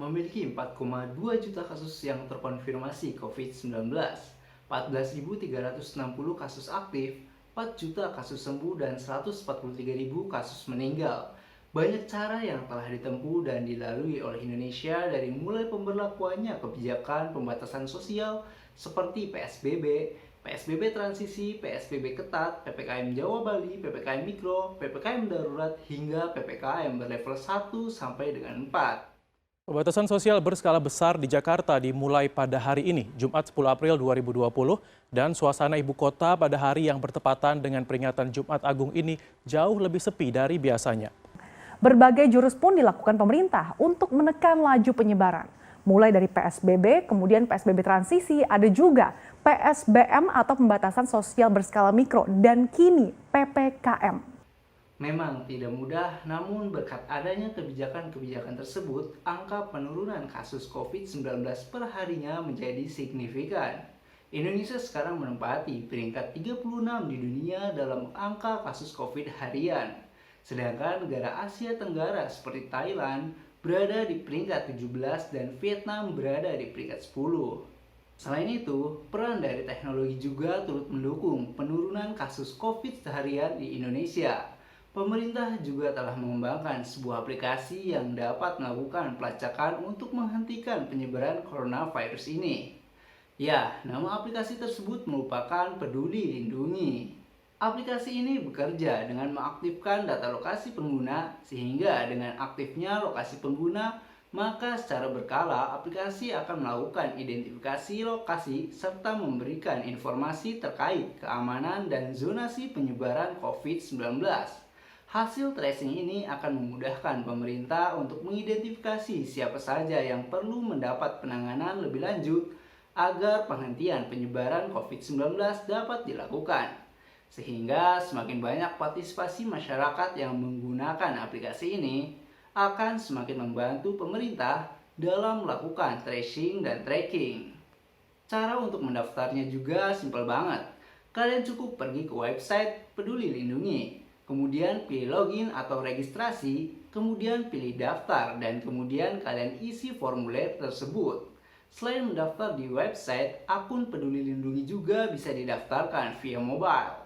memiliki 4,2 juta kasus yang terkonfirmasi COVID-19, 14.360 kasus aktif, 4 juta kasus sembuh, dan 143.000 kasus meninggal. Banyak cara yang telah ditempuh dan dilalui oleh Indonesia dari mulai pemberlakuannya kebijakan pembatasan sosial seperti PSBB, PSBB transisi, PSBB ketat, PPKM Jawa Bali, PPKM Mikro, PPKM darurat, hingga PPKM berlevel 1 sampai dengan 4. Pembatasan sosial berskala besar di Jakarta dimulai pada hari ini, Jumat 10 April 2020, dan suasana ibu kota pada hari yang bertepatan dengan peringatan Jumat Agung ini jauh lebih sepi dari biasanya. Berbagai jurus pun dilakukan pemerintah untuk menekan laju penyebaran. Mulai dari PSBB, kemudian PSBB transisi, ada juga PSBM atau pembatasan sosial berskala mikro, dan kini PPKM. Memang tidak mudah, namun berkat adanya kebijakan-kebijakan tersebut, angka penurunan kasus COVID-19 per harinya menjadi signifikan. Indonesia sekarang menempati peringkat 36 di dunia dalam angka kasus COVID harian. Sedangkan negara Asia Tenggara seperti Thailand berada di peringkat 17 dan Vietnam berada di peringkat 10. Selain itu, peran dari teknologi juga turut mendukung penurunan kasus COVID seharian di Indonesia. Pemerintah juga telah mengembangkan sebuah aplikasi yang dapat melakukan pelacakan untuk menghentikan penyebaran coronavirus ini. Ya, nama aplikasi tersebut merupakan Peduli Lindungi. Aplikasi ini bekerja dengan mengaktifkan data lokasi pengguna, sehingga dengan aktifnya lokasi pengguna, maka secara berkala aplikasi akan melakukan identifikasi lokasi serta memberikan informasi terkait keamanan dan zonasi penyebaran COVID-19. Hasil tracing ini akan memudahkan pemerintah untuk mengidentifikasi siapa saja yang perlu mendapat penanganan lebih lanjut agar penghentian penyebaran COVID-19 dapat dilakukan. Sehingga semakin banyak partisipasi masyarakat yang menggunakan aplikasi ini akan semakin membantu pemerintah dalam melakukan tracing dan tracking. Cara untuk mendaftarnya juga simpel banget. Kalian cukup pergi ke website Peduli Lindungi, kemudian pilih login atau registrasi, kemudian pilih daftar, dan kemudian kalian isi formulir tersebut. Selain mendaftar di website, akun Peduli Lindungi juga bisa didaftarkan via mobile.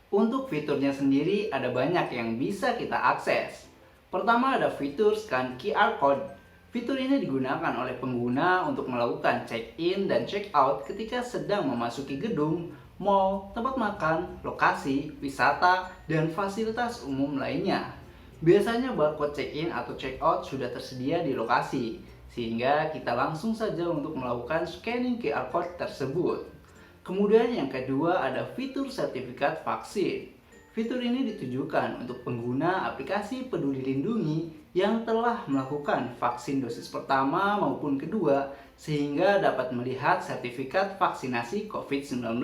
Untuk fiturnya sendiri ada banyak yang bisa kita akses. Pertama ada fitur scan QR Code. Fitur ini digunakan oleh pengguna untuk melakukan check-in dan check-out ketika sedang memasuki gedung, mall, tempat makan, lokasi, wisata, dan fasilitas umum lainnya. Biasanya barcode check-in atau check-out sudah tersedia di lokasi, sehingga kita langsung saja untuk melakukan scanning QR Code tersebut. Kemudian yang kedua ada fitur sertifikat vaksin. Fitur ini ditujukan untuk pengguna aplikasi Peduli Lindungi yang telah melakukan vaksin dosis pertama maupun kedua, sehingga dapat melihat sertifikat vaksinasi COVID-19.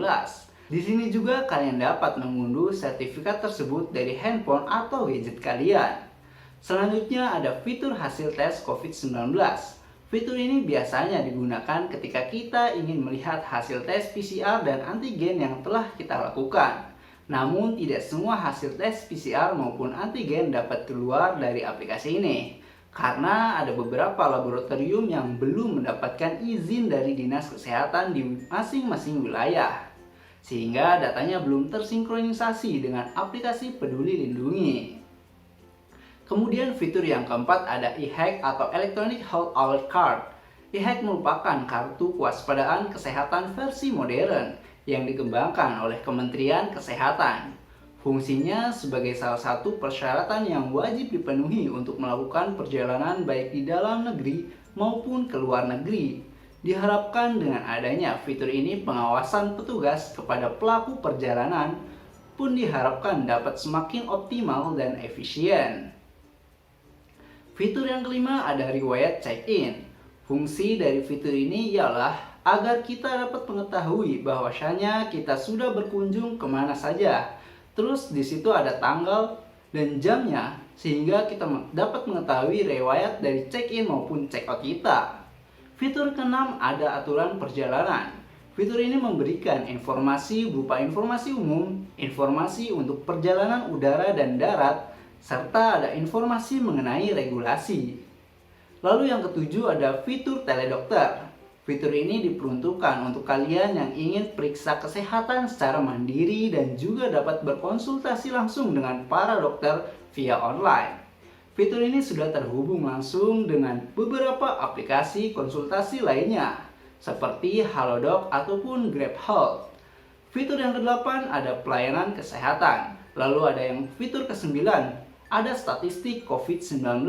Di sini juga kalian dapat mengunduh sertifikat tersebut dari handphone atau gadget kalian. Selanjutnya ada fitur hasil tes COVID-19. Fitur ini biasanya digunakan ketika kita ingin melihat hasil tes PCR dan antigen yang telah kita lakukan. Namun tidak semua hasil tes PCR maupun antigen dapat keluar dari aplikasi ini, karena ada beberapa laboratorium yang belum mendapatkan izin dari Dinas Kesehatan di masing-masing wilayah, sehingga datanya belum tersinkronisasi dengan aplikasi Peduli Lindungi. Kemudian fitur yang keempat ada e-hack atau Electronic Health Alert Card. E-hack merupakan kartu kewaspadaan kesehatan versi modern yang dikembangkan oleh Kementerian Kesehatan. Fungsinya sebagai salah satu persyaratan yang wajib dipenuhi untuk melakukan perjalanan baik di dalam negeri maupun ke luar negeri. Diharapkan dengan adanya fitur ini pengawasan petugas kepada pelaku perjalanan pun diharapkan dapat semakin optimal dan efisien. Fitur yang kelima ada riwayat check-in. Fungsi dari fitur ini ialah agar kita dapat mengetahui bahwasanya kita sudah berkunjung kemana saja. Terus di situ ada tanggal dan jamnya, sehingga kita dapat mengetahui riwayat dari check-in maupun check-out kita. Fitur keenam ada aturan perjalanan. Fitur ini memberikan informasi berupa informasi umum, informasi untuk perjalanan udara dan darat, serta ada informasi mengenai regulasi. Lalu yang ketujuh ada fitur teledokter. Fitur ini diperuntukkan untuk kalian yang ingin periksa kesehatan secara mandiri dan juga dapat berkonsultasi langsung dengan para dokter via online. Fitur ini sudah terhubung langsung dengan beberapa aplikasi konsultasi lainnya, seperti Halodoc ataupun Grab Health. Fitur yang ke-8 ada pelayanan kesehatan. Lalu ada yang fitur ke-9, ada statistik COVID-19.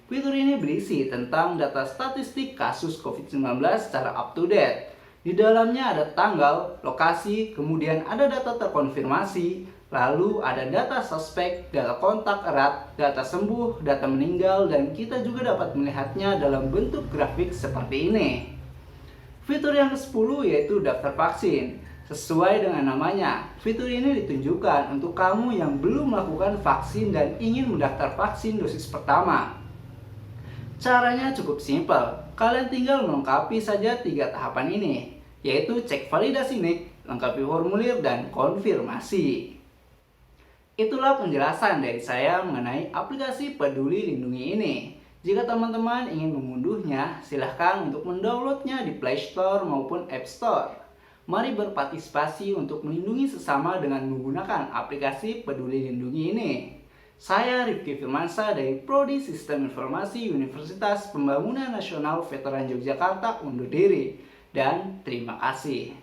Fitur ini berisi tentang data statistik kasus COVID-19 secara up to date. Di dalamnya ada tanggal, lokasi, kemudian ada data terkonfirmasi, lalu ada data suspek, data kontak erat, data sembuh, data meninggal, dan kita juga dapat melihatnya dalam bentuk grafik seperti ini. Fitur yang ke-10 yaitu daftar vaksin. Sesuai dengan namanya, fitur ini ditunjukkan untuk kamu yang belum melakukan vaksin dan ingin mendaftar vaksin dosis pertama. Caranya cukup simpel, kalian tinggal melengkapi saja 3 tahapan ini, yaitu cek validasi NIK, lengkapi formulir, dan konfirmasi. Itulah penjelasan dari saya mengenai aplikasi Peduli Lindungi ini. Jika teman-teman ingin mengunduhnya, silahkan untuk mendownloadnya di Play Store maupun App Store. Mari berpartisipasi untuk melindungi sesama dengan menggunakan aplikasi Peduli Lindungi ini. Saya Rifki Firmansyah dari Prodi Sistem Informasi Universitas Pembangunan Nasional Veteran Yogyakarta undur diri. Dan terima kasih.